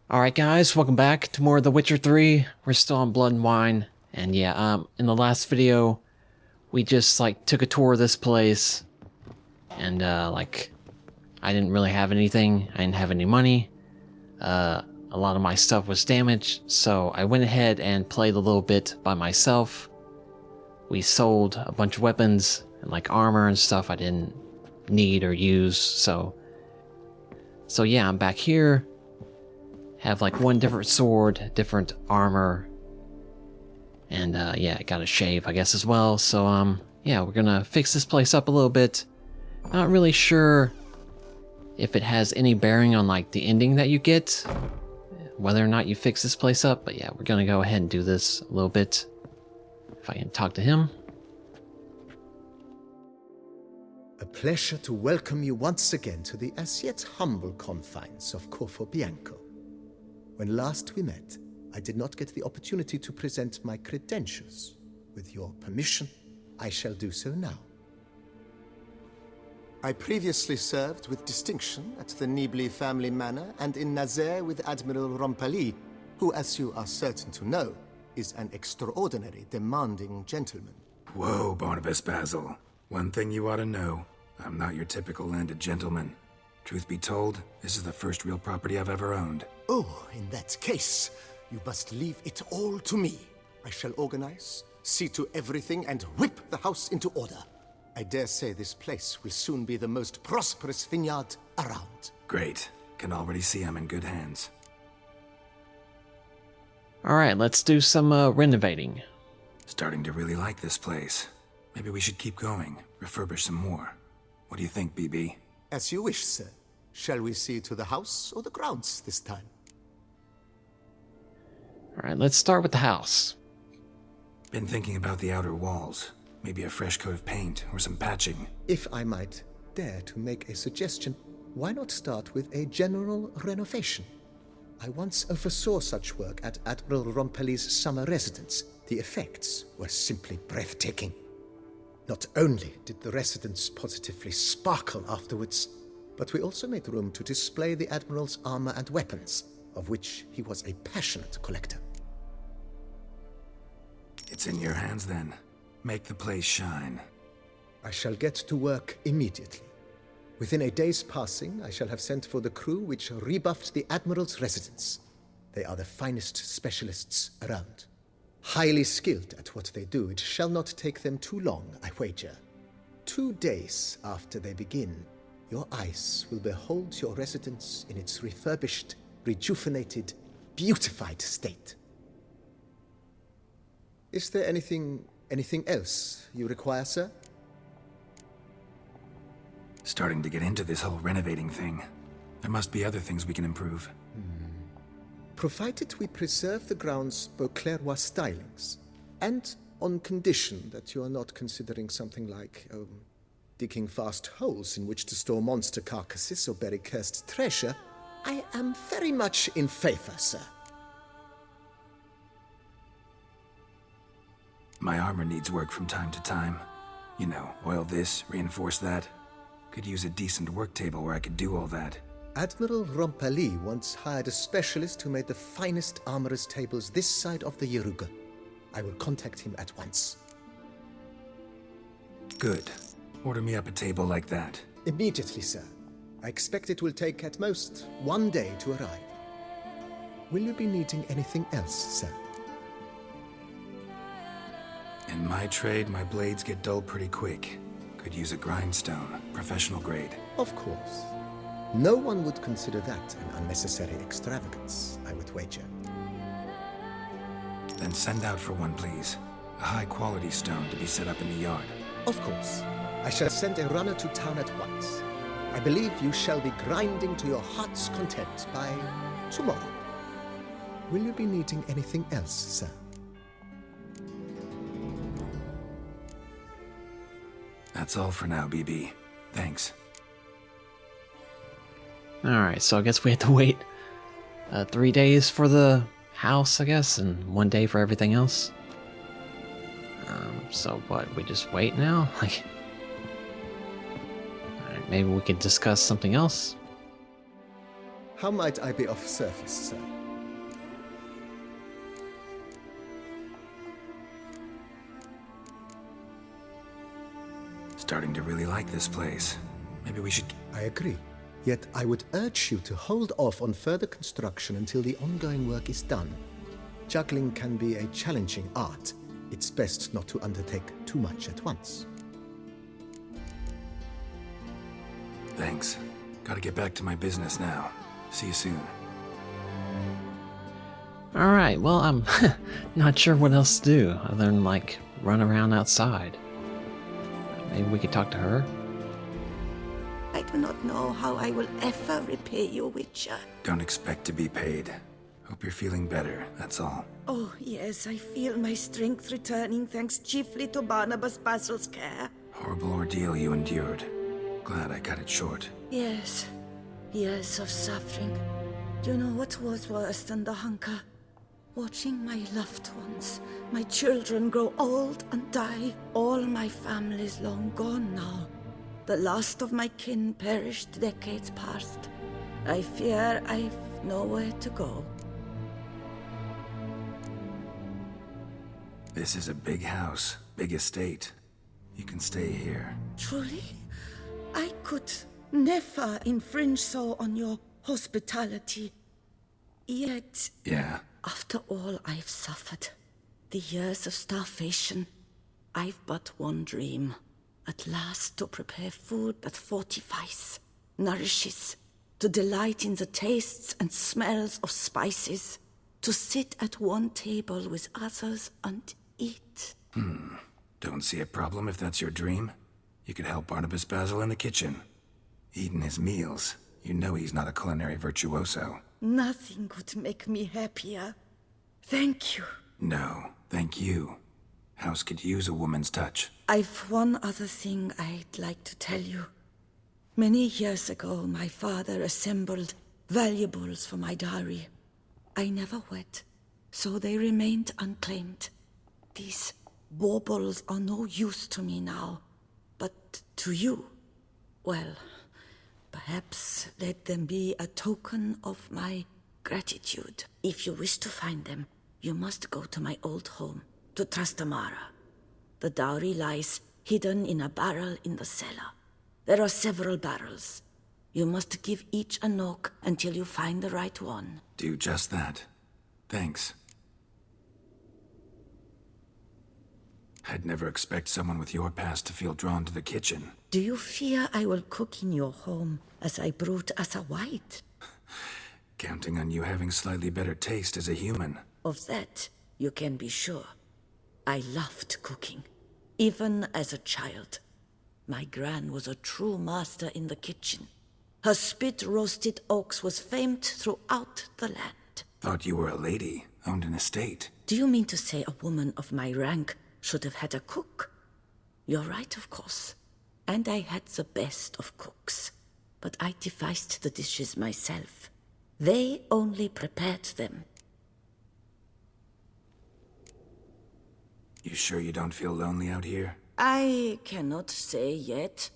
Alright guys, welcome back to more of The Witcher 3. We're still on Blood and Wine. And yeah, in the last video, we just took a tour of this place. And I didn't really have anything. I didn't have any money. A lot of my stuff was damaged, so I went ahead and played a little bit by myself. We sold a bunch of weapons and armor and stuff I didn't need or use, so yeah, I'm back here. Have one different sword, different armor, and yeah, I got a shave I guess as well. So yeah, we're gonna fix this place up a little bit. Not really sure if it has any bearing on the ending that you get, whether or not you fix this place up, but yeah, we're gonna go ahead and do this a little bit. If I can talk to him. A pleasure to welcome you once again to the as yet humble confines of Corvo Bianco. When last we met, I did not get the opportunity to present my credentials. With your permission, I shall do so now. I previously served with distinction at the Nibli family manor and in Nazaire with Admiral Rompali, who, as you are certain to know, is an extraordinary demanding gentleman. Whoa, Barnabas Basil. One thing you ought to know, I'm not your typical landed gentleman. Truth be told, this is the first real property I've ever owned. Oh, in that case, you must leave it all to me. I shall organize, see to everything, and whip the house into order. I dare say this place will soon be the most prosperous vineyard around. Great. Can already see I'm in good hands. Alright, let's do some renovating. Starting to really like this place. Maybe we should keep going, refurbish some more. What do you think, BB? As you wish, sir. Shall we see to the house or the grounds this time? Alright, let's start with the house. Been thinking about the outer walls. Maybe a fresh coat of paint or some patching. If I might dare to make a suggestion, why not start with a general renovation? I once oversaw such work at Admiral Rompeli's summer residence. The effects were simply breathtaking. Not only did the residence positively sparkle afterwards, but we also made room to display the Admiral's armor and weapons, of which he was a passionate collector. It's in your hands then. Make the place shine. I shall get to work immediately. Within a day's passing, I shall have sent for the crew which rebuffed the Admiral's residence. They are the finest specialists around. Highly skilled at what they do, it shall not take them too long, I wager. 2 days after they begin, your eyes will behold your residence in its refurbished, rejuvenated, beautified state. Is there anything else you require, sir? Starting to get into this whole renovating thing. There must be other things we can improve. Provided we preserve the ground's Beauclervois stylings, and on condition that you are not considering something like, digging vast holes in which to store monster carcasses or bury cursed treasure, I am very much in favor, sir. My armor needs work from time to time. You know, oil this, reinforce that. Could use a decent work table where I could do all that. Admiral Rompali once hired a specialist who made the finest armorer's tables this side of the Yeruga. I will contact him at once. Good. Order me up a table like that. Immediately, sir. I expect it will take at most 1 day to arrive. Will you be needing anything else, sir? In my trade, my blades get dull pretty quick. Could use a grindstone, professional grade. Of course. No one would consider that an unnecessary extravagance, I would wager. Then send out for one, please. A high-quality stone to be set up in the yard. Of course. I shall send a runner to town at once. I believe you shall be grinding to your heart's content by tomorrow. Will you be needing anything else, sir? That's all for now, BB. Thanks. Alright, so I guess we have to wait 3 days for the house, I guess, and 1 day for everything else. So what, we just wait now? Alright, maybe we could discuss something else? How might I be of service, sir? Starting to really like this place. Maybe we should... I agree. Yet I would urge you to hold off on further construction until the ongoing work is done. Juggling can be a challenging art. It's best not to undertake too much at once. Thanks. Gotta get back to my business now. See you soon. Alright, well, I'm not sure what else to do other than, like, run around outside. Maybe we could talk to her? I do not know how I will ever repay you, Witcher. Don't expect to be paid. Hope you're feeling better, that's all. Oh, yes, I feel my strength returning thanks chiefly to Barnabas Basil's care. Horrible ordeal you endured. Glad I cut it short. Yes, years of suffering. Do you know what was worse than the hunger? Watching my loved ones, my children grow old and die. All my family's long gone now. The last of my kin perished decades past. I fear I've nowhere to go. This is a big house, big estate. You can stay here. Truly? I could never infringe so on your hospitality. Yet, Yeah. after all I've suffered, the years of starvation, I've but one dream. At last to prepare food that fortifies, nourishes, to delight in the tastes and smells of spices, to sit at one table with others and eat. Don't see a problem if that's your dream. You could help Barnabas Basil in the kitchen. Eating his meals. You know he's not a culinary virtuoso. Nothing could make me happier. Thank you. No, thank you. House could use a woman's touch. I've one other thing I'd like to tell you. Many years ago, my father assembled valuables for my dowry. I never wed, so they remained unclaimed. These baubles are no use to me now, but to you, well, perhaps let them be a token of my gratitude. If you wish to find them, you must go to my old home, to Trastamara. The dowry lies hidden in a barrel in the cellar. There are several barrels. You must give each a knock until you find the right one. Do just that. Thanks. I'd never expect someone with your past to feel drawn to the kitchen. Do you fear I will cook in your home as I brewed as a white? Counting on you having slightly better taste as a human. Of that, you can be sure. I loved cooking, even as a child. My gran was a true master in the kitchen. Her spit-roasted ox was famed throughout the land. Thought you were a lady, owned an estate. Do you mean to say a woman of my rank should have had a cook? You're right, of course. And I had the best of cooks. But I devised the dishes myself. They only prepared them. You sure you don't feel lonely out here? I cannot say yet.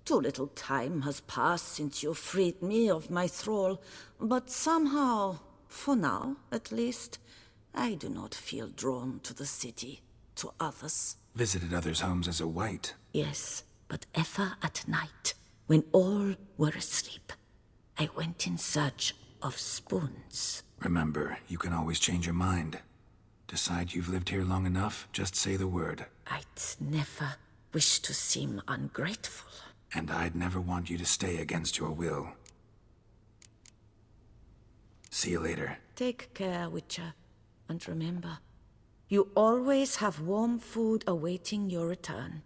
Too little time has passed since you freed me of my thrall, but somehow, for now at least, I do not feel drawn to the city, to others. Visited others' homes as a white. Yes, but ever at night, when all were asleep, I went in search of spoons. Remember, you can always change your mind. Decide you've lived here long enough, just say the word. I'd never wish to seem ungrateful. And I'd never want you to stay against your will. See you later. Take care, Witcher. And remember, you always have warm food awaiting your return.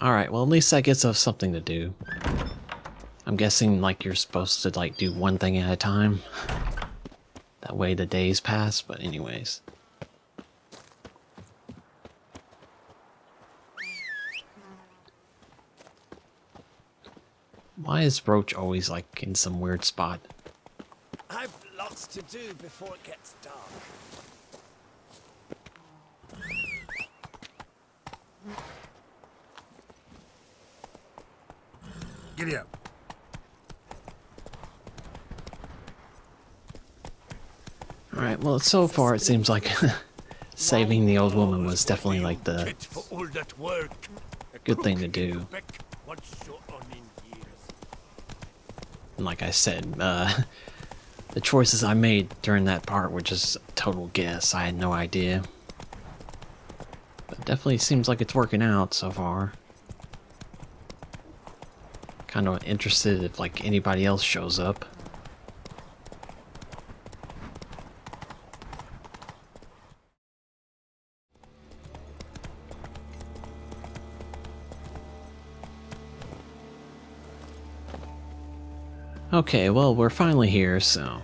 Alright, well at least that gives us something to do. I'm guessing like you're supposed to like do one thing at a time. That way the days pass, but anyways. Why is Roach always like in some weird spot? I've lots to do before it gets dark. Giddy up. Alright, well, so far it seems like saving the old woman was definitely like the Fit for all that work. A good thing crook to do. in Quebec once so on in years. And like I said, the choices I made during that part were just a total guess. I had no idea. But it definitely seems like it's working out so far. Kind of interested if like anybody else shows up. Okay, well, we're finally here, so...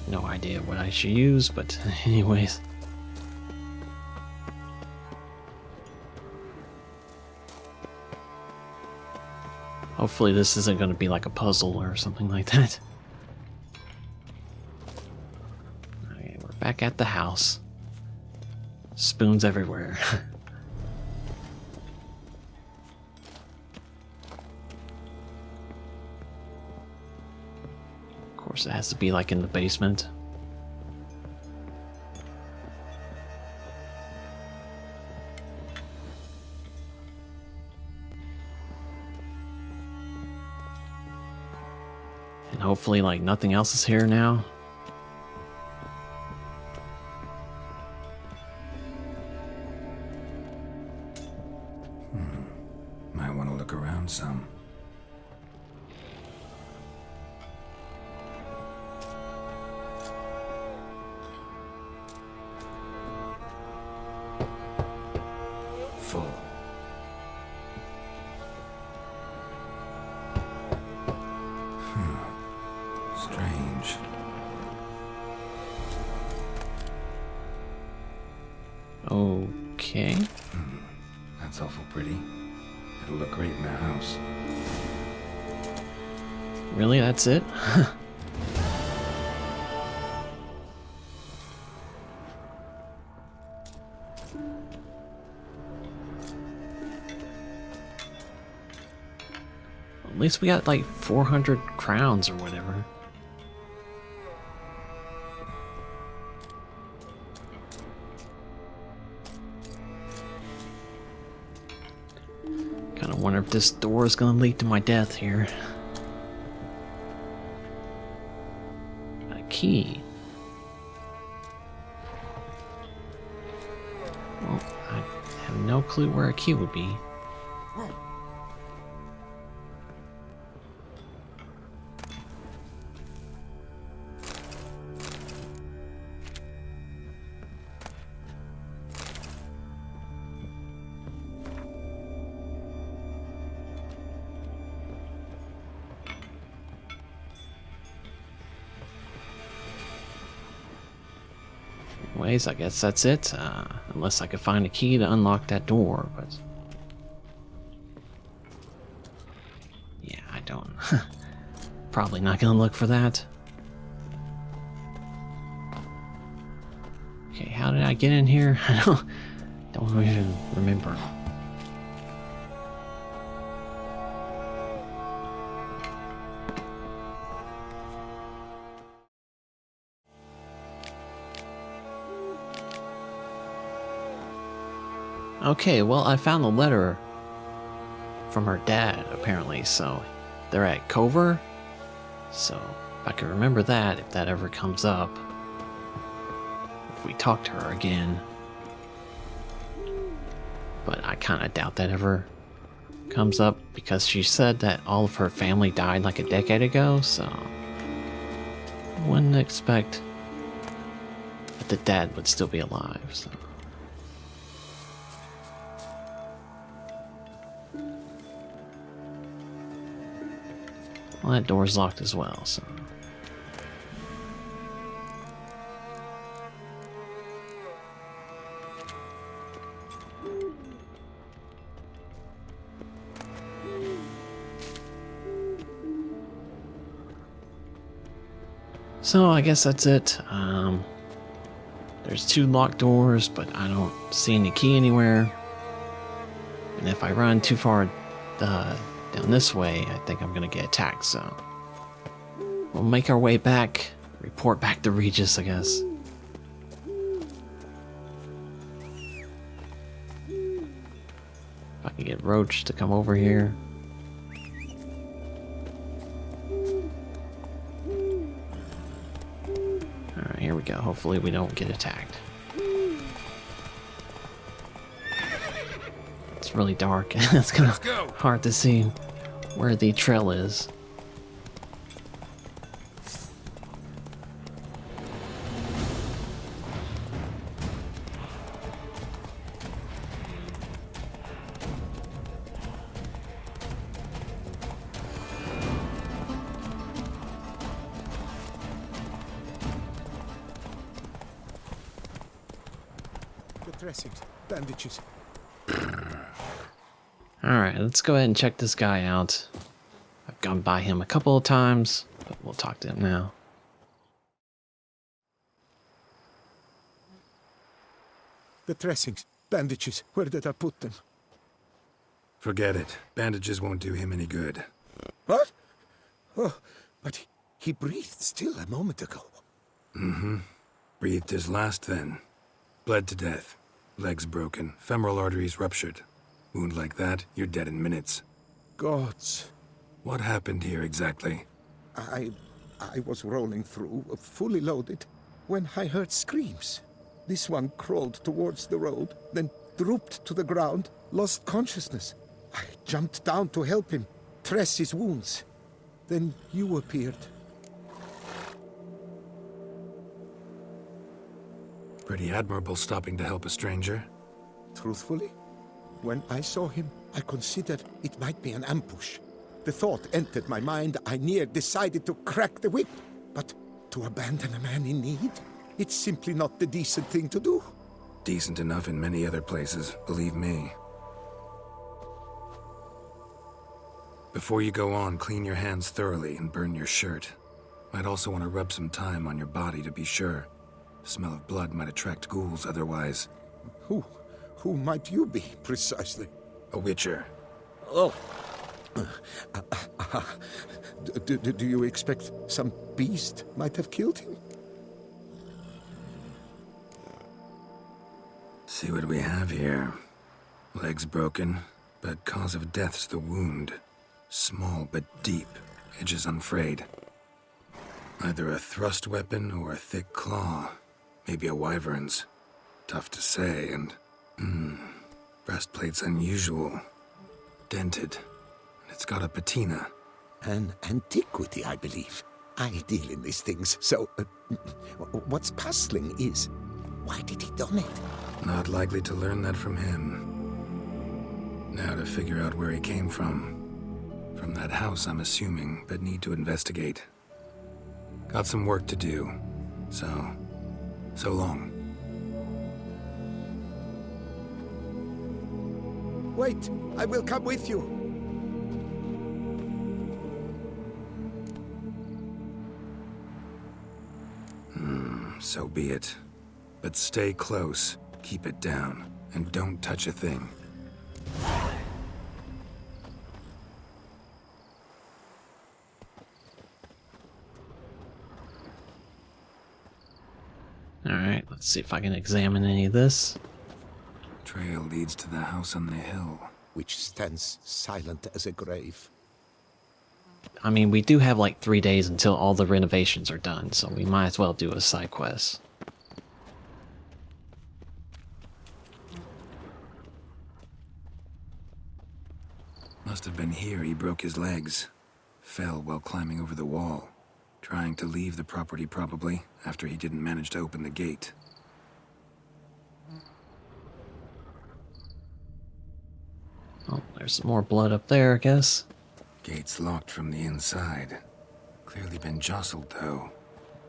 no idea what I should use, but anyways. Hopefully this isn't going to be like a puzzle or something like that. Okay, we're back at the house. Spoons everywhere. Of course, it has to be like in the basement. And hopefully, like, nothing else is here now. Might want to look around some. Full. Strange. Okay. That's awful pretty. It'll look great in the house. Really, that's it? At least we got like 400 crowns or whatever. Kind of wonder if this door is going to lead to my death here. A key. Well, I have no clue where a key would be. Anyways, I guess that's it. Unless I could find a key to unlock that door, but... yeah, I don't... probably not gonna look for that. Okay, how did I get in here? I don't even remember. Okay, well, I found a letter from her dad, apparently, so they're at Cover. So, if I can remember that, if that ever comes up, if we talk to her again. But I kind of doubt that ever comes up, because she said that all of her family died like a decade ago, so I wouldn't expect that the dad would still be alive, so... well, that door's locked as well, so... so, I guess that's it. There's 2 locked doors, but I don't see any key anywhere. And if I run too far down this way, I think I'm gonna get attacked, so we'll make our way back, report back to Regis, I guess. If I can get Roach to come over here. Alright, here we go. Hopefully we don't get attacked. It's really dark. It's kind of hard to see where the trail is. The dressings, bandages. Alright, let's go ahead and check this guy out. I've gone by him a couple of times, but we'll talk to him now. The dressings, bandages, where did I put them? Forget it. Bandages won't do him any good. What? Oh, but he breathed still a moment ago. Breathed his last then. Bled to death. Legs broken. Femoral arteries ruptured. Wound like that, you're dead in minutes. Gods. What happened here exactly? I was rolling through, fully loaded, when I heard screams. This one crawled towards the road, then drooped to the ground, lost consciousness. I jumped down to help him, dress his wounds. Then you appeared. Pretty admirable stopping to help a stranger. Truthfully, when I saw him, I considered it might be an ambush. The thought entered my mind, I near decided to crack the whip. But to abandon a man in need? It's simply not the decent thing to do. Decent enough in many other places, believe me. Before you go on, clean your hands thoroughly and burn your shirt. Might also want to rub some thyme on your body to be sure. The smell of blood might attract ghouls otherwise. Who might you be, precisely? A witcher. Oh. Do you expect some beast might have killed him? See what we have here. Legs broken, but cause of death's the wound. Small but deep, edges unfrayed. Either a thrust weapon or a thick claw. Maybe a wyvern's. Tough to say, and... breastplate's unusual. Dented. And it's got a patina. An antiquity, I believe. I deal in these things, so... what's puzzling is... why did he don it? Not likely to learn that from him. Now to figure out where he came from. From that house, I'm assuming, but need to investigate. Got some work to do. So long. Wait, I will come with you. So be it. But stay close, keep it down, and don't touch a thing. Alright, let's see if I can examine any of this. Trail leads to the house on the hill. Which stands silent as a grave. I mean, we do have like 3 days until all the renovations are done, so we might as well do a side quest. Must have been here he broke his legs. Fell while climbing over the wall. Trying to leave the property probably, after he didn't manage to open the gate. Oh, there's some more blood up there, I guess. Gate's locked from the inside. Clearly been jostled, though.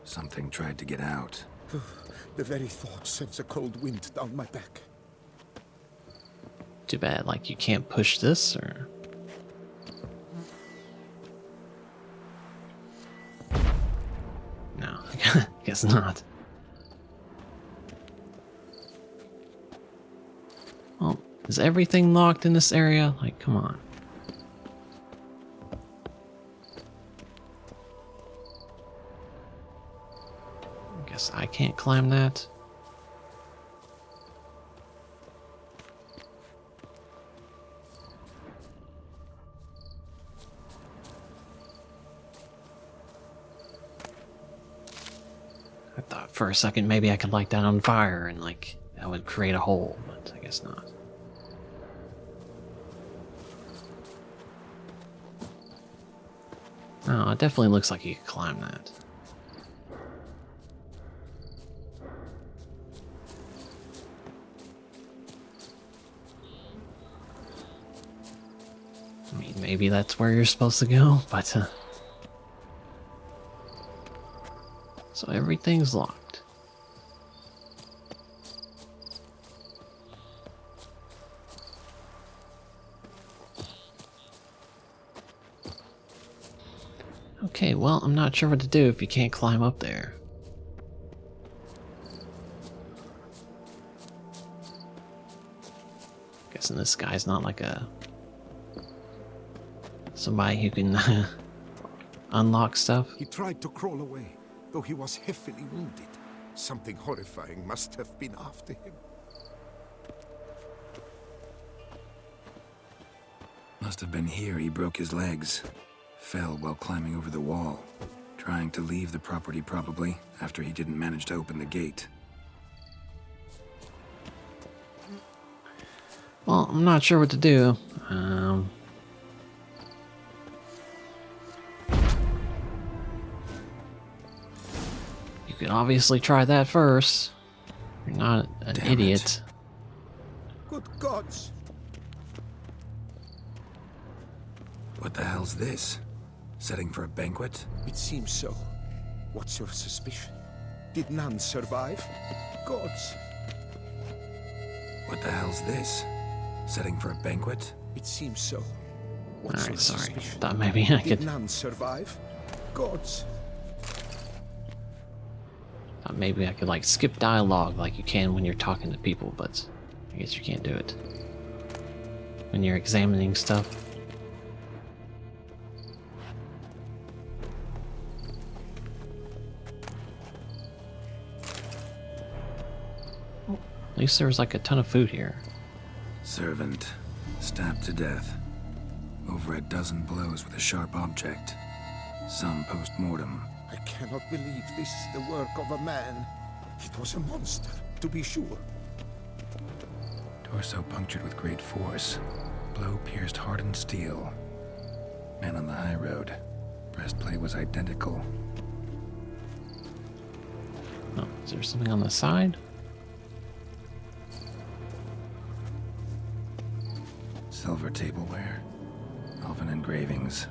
Something tried to get out. The very thought sends a cold wind down my back. Too bad, like, you can't push this, or... No, I guess not. Well, Is everything locked in this area? Like, come on. I guess I can't climb that. I thought for a second maybe I could light that on fire and like that would create a hole, but I guess not. Oh, it definitely looks like you could climb that. I mean, maybe that's where you're supposed to go, but so everything's locked. Okay, well, I'm not sure what to do if you can't climb up there. Guessing this guy's not like somebody who can unlock stuff. He tried to crawl away, though he was heavily wounded. Something horrifying must have been after him. Must have been here he broke his legs. Fell while climbing over the wall. Trying to leave the property probably, after he didn't manage to open the gate. Well, I'm not sure what to do. You could obviously try that first. You're not an Damn idiot. Good gods! What the hell's this? Setting for a banquet? It seems so. What's your suspicion? Did none survive? Gods! What the hell's this? Setting for a banquet? It seems so. What's your Alright, sorry. suspicion? Thought maybe I Did could. none survive? Gods! Thought maybe I could like skip dialogue like you can when you're talking to people, but I guess you can't do it when you're examining stuff. At least there was like a ton of food here. Servant. Stabbed to death. Over a dozen blows with a sharp object. Some post-mortem. I cannot believe this is the work of a man. It was a monster, to be sure. Torso punctured with great force. Blow pierced hardened steel. Man on the high road. Breastplate was identical. Oh, is there something on the side? Silver tableware. Elven engravings.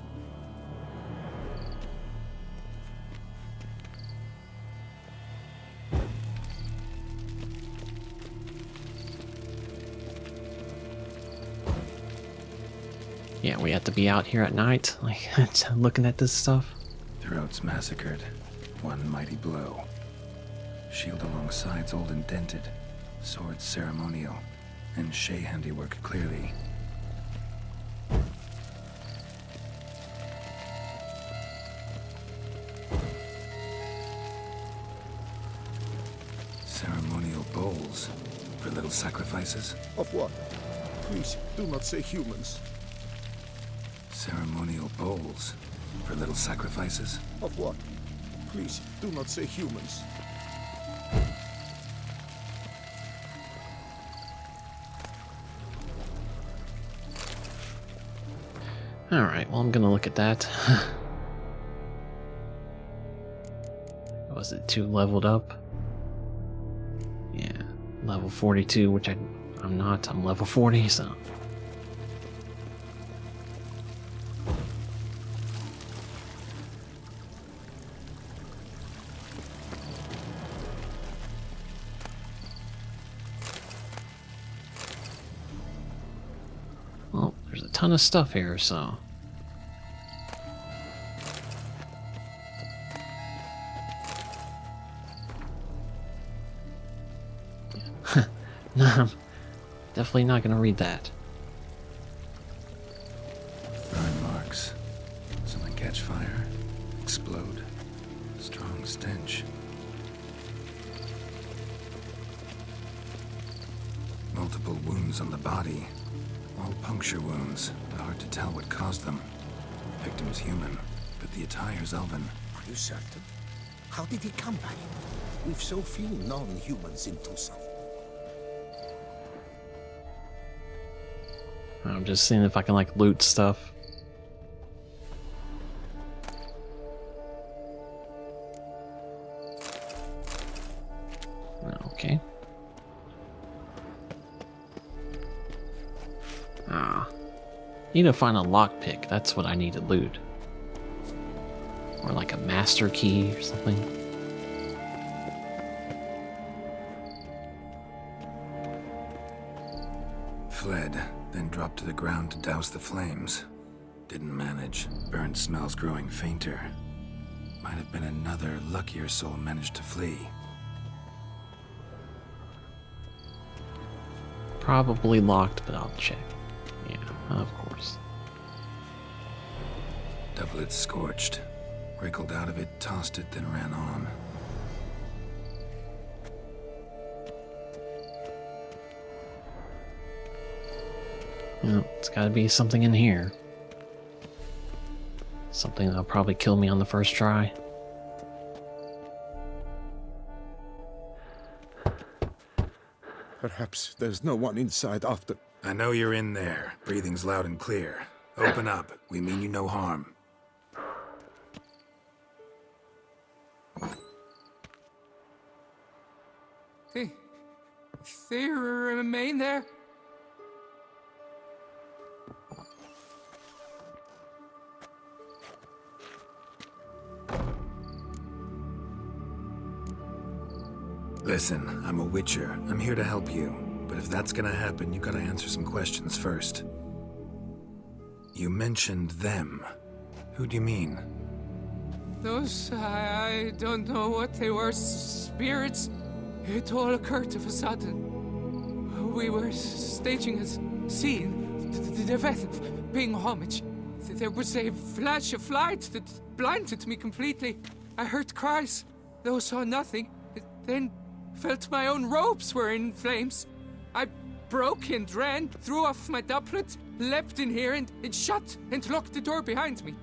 Yeah, we have to be out here at night, like looking at this stuff. Throats massacred. One mighty blow. Shield along sides old and dented. Sword ceremonial. And Shay handiwork clearly. Ceremonial bowls. For little sacrifices. Of what? Please, do not say humans. Ceremonial bowls. For little sacrifices. Of what? Please, do not say humans. Alright, well I'm gonna look at that. Was it too leveled up? Yeah, level 42, which I'm not. I'm level 40, so... Well, there's a ton of stuff here, so... No, Definitely not gonna read that. Burn marks. Something catch fire. Explode. Strong stench. Multiple wounds on the body. All puncture wounds, but hard to tell what caused them. Victim's human, but the attire's elven. Are you certain? How did he come by? We've so few non-humans in Toussaint. I'm just seeing if I can like loot stuff. Okay. Need to find a lockpick. That's what I need to loot. Or like a master key or something. Fled, then dropped to the ground to douse the flames. Didn't manage. Burnt smells growing fainter. Might have been another luckier soul managed to flee. Probably locked, but I'll check. Yeah, of course. Doublet scorched. Wriggled out of it, tossed it, then ran on. Well, it's gotta be something in here. Something that'll probably kill me on the first try. Perhaps there's no one inside after... I know you're in there. Breathing's loud and clear. Open up. We mean you no harm. They remain there? Listen, I'm a witcher. I'm here to help you. But if that's gonna happen, you gotta answer some questions first. You mentioned them. Who do you mean? Those, I don't know what they were. Spirits. It all occurred of a sudden. We were staging a scene. The event, paying homage. There was a flash of light that blinded me completely. I heard cries, though saw nothing. Then felt my own robes were in flames. I broke and ran, threw off my doublet, leapt in here and shut and locked the door behind me.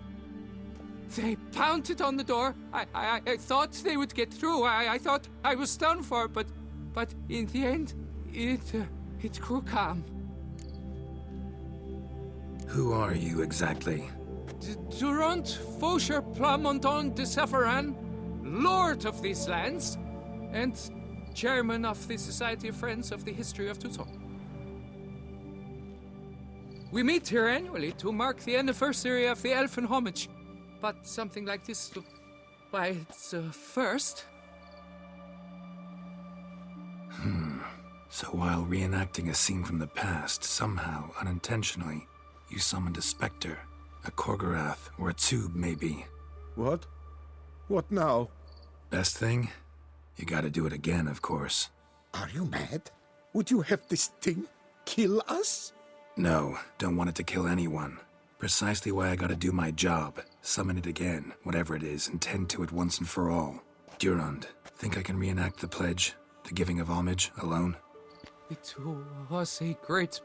They pounded on the door. I thought they would get through. I thought I was done for, but in the end, it grew calm. Who are you exactly? Durant Faucher Plamondon de Safaran, Lord of these lands, and Chairman of the Society of Friends of the History of Toussaint. We meet here annually to mark the anniversary of the Elfin Homage. But something like this, why, it's a first. So while reenacting a scene from the past, somehow, unintentionally, you summoned a specter, a Korgorath, or a tube, maybe. What? What now? Best thing? You gotta do it again, of course. Are you mad? Would you have this thing kill us? No, don't want it to kill anyone. Precisely why I gotta do my job. Summon it again, whatever it is, and tend to it once and for all. Durand, think I can reenact the pledge, the giving of homage, alone? It was a great,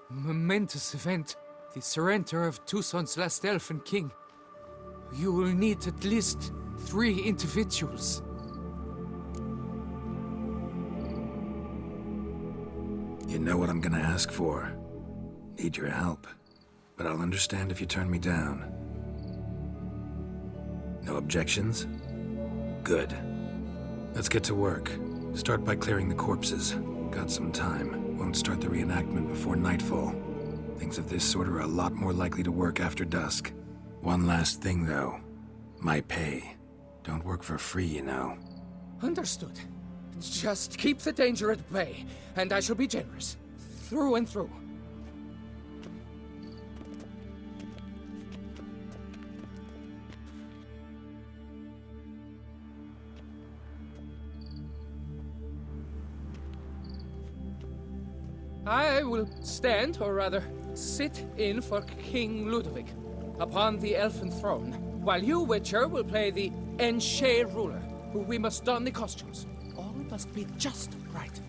momentous event. The surrender of Toussaint's last elfin king. You will need at least 3 individuals. You know what I'm gonna ask for. Need your help. But I'll understand if you turn me down. No objections? Good. Let's get to work. Start by clearing the corpses. Got some time. Won't start the reenactment before nightfall. Things of this sort are a lot more likely to work after dusk. One last thing, though. My pay. Don't work for free, you know. Understood. Just keep the danger at bay, and I shall be generous. Through and through. I will stand, or rather, sit in for King Ludovic upon the elfin throne, while you, Witcher, will play the Enche ruler, who we must don the costumes. All must be just right.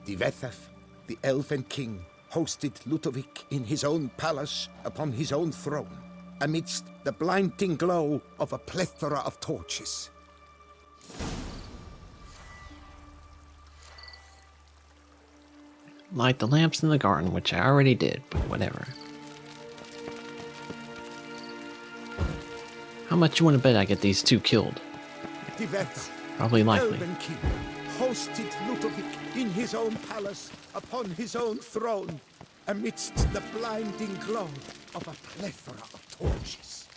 Divethef, the elven king, hosted Ludovic in his own palace upon his own throne, amidst the blinding glow of a plethora of torches. Light the lamps in the garden, which I already did, but whatever. How much you want to bet I get these 2 killed? Divethef, Probably likely. elven king, hosted Ludovic in his own palace upon his own throne, amidst the blinding glow of a plethora of torches.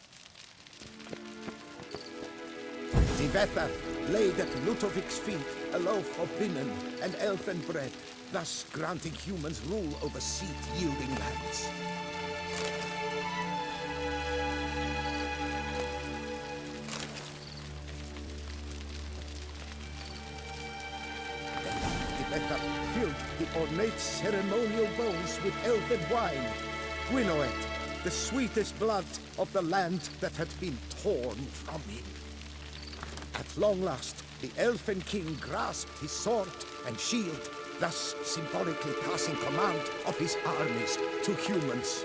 Divethef laid at Ludovic's feet a loaf of linen and elfin bread, thus granting humans rule over seed-yielding lands. Divethef filled the ornate ceremonial bowls with elfin wine, Gwinoet, the sweetest blood of the land that had been torn from him. At long last, the elfin king grasped his sword and shield, thus symbolically passing command of his armies to humans.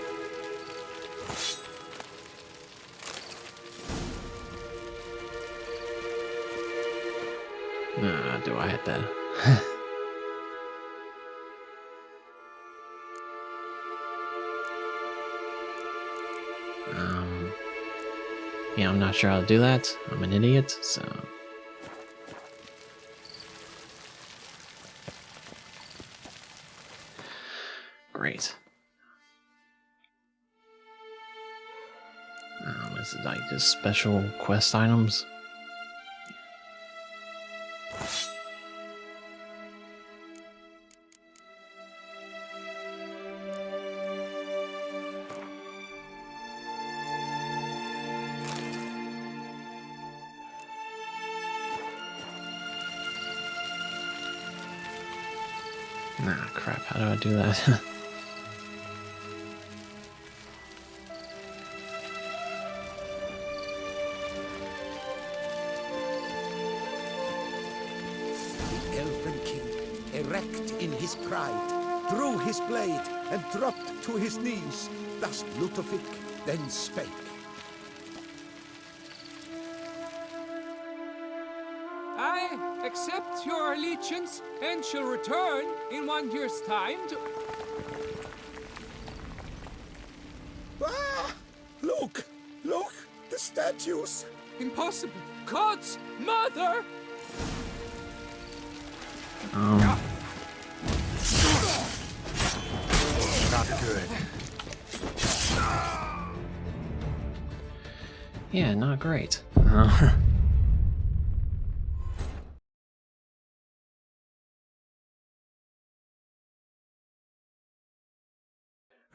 Do I have to? Yeah, I'm not sure how to do that. I'm an idiot, so... Great. Is it like just special quest items? Ah, crap, how do I do that? Erect in his pride, drew his blade and dropped to his knees. Thus Ludovic then spake. I accept your allegiance and shall return in 1 year's time to... Ah! Look! Look! The statues! Impossible! God's mother! Not good. Yeah, not great.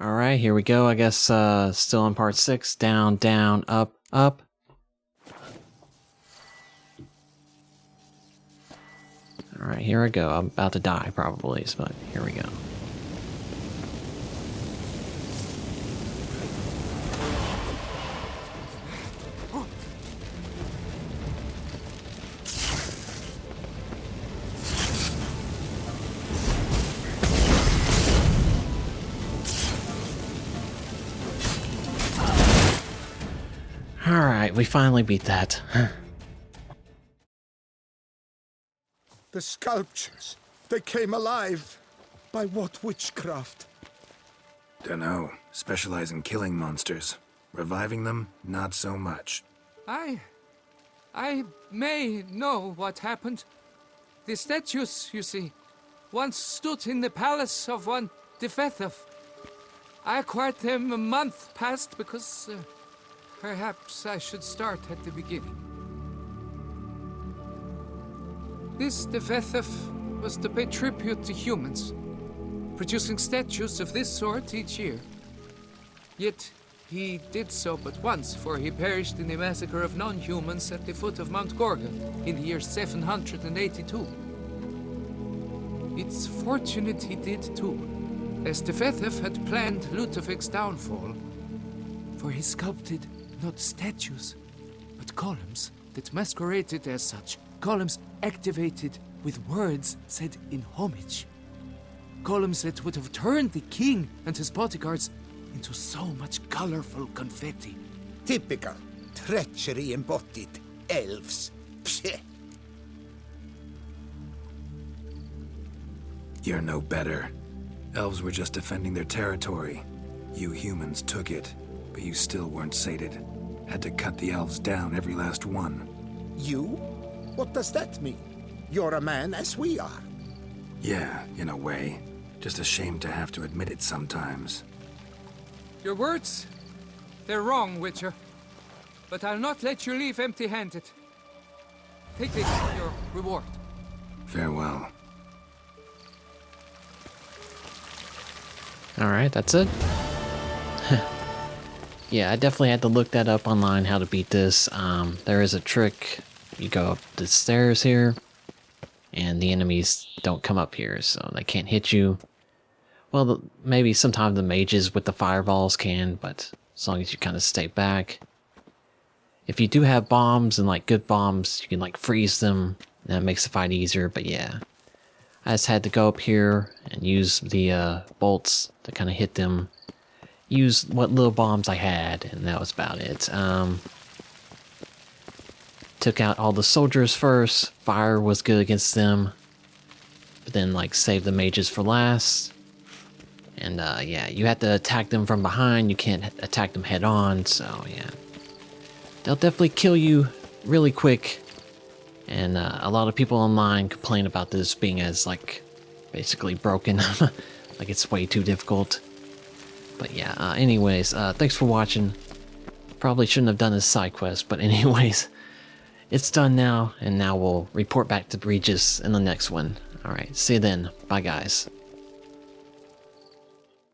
Alright, here we go. I guess still on part 6. Down, down, up, up. Alright, here I go. I'm about to die, probably, but here we go. Alright, we finally beat that. The sculptures, they came alive. By what witchcraft? Dunno. Specialize in killing monsters. Reviving them, not so much. I may know what happened. The statues, you see, once stood in the palace of one Divethef. I acquired them a month past because perhaps I should start at the beginning. This Divethef was to pay tribute to humans, producing statues of this sort each year. Yet, He did so but once, for he perished in the massacre of non-humans at the foot of Mount Gorgon in the year 782. It's fortunate he did too, as Tefethef had planned Ludovic's downfall, for he sculpted not statues, but columns that masqueraded as such. Columns activated with words said in homage. Columns that would have turned the king and his bodyguards into so much colorful confetti. Typical. Treachery embodied. Elves. Psheh. You're no better. Elves were just defending their territory. You humans took it, but you still weren't sated. Had to cut the elves down, every last one. You? What does that mean? You're a man as we are. Yeah, in a way. Just ashamed to have to admit it sometimes. Your words, they're wrong, Witcher. But I'll not let you leave empty-handed. Take this as your reward. Farewell. Alright, that's it. Yeah, I definitely had to look that up online, how to beat this. There is a trick. You go up the stairs here, and the enemies don't come up here, so they can't hit you. Well, maybe sometimes the mages with the fireballs can, but as long as you kind of stay back. If you do have bombs, and like good bombs, you can like freeze them, and that makes the fight easier, but yeah. I just had to go up here and use the bolts to kind of hit them. Use what little bombs I had, and that was about it. Took out all the soldiers first. Fire was good against them. But then like save the mages for last. And yeah, you have to attack them from behind. You can't attack them head on, so yeah. They'll definitely kill you really quick. And a lot of people online complain about this being as like basically broken. Like it's way too difficult. But yeah, anyways, thanks for watching. Probably shouldn't have done this side quest, but anyways, it's done now, and now we'll report back to Regis in the next one. Alright, see you then. Bye guys.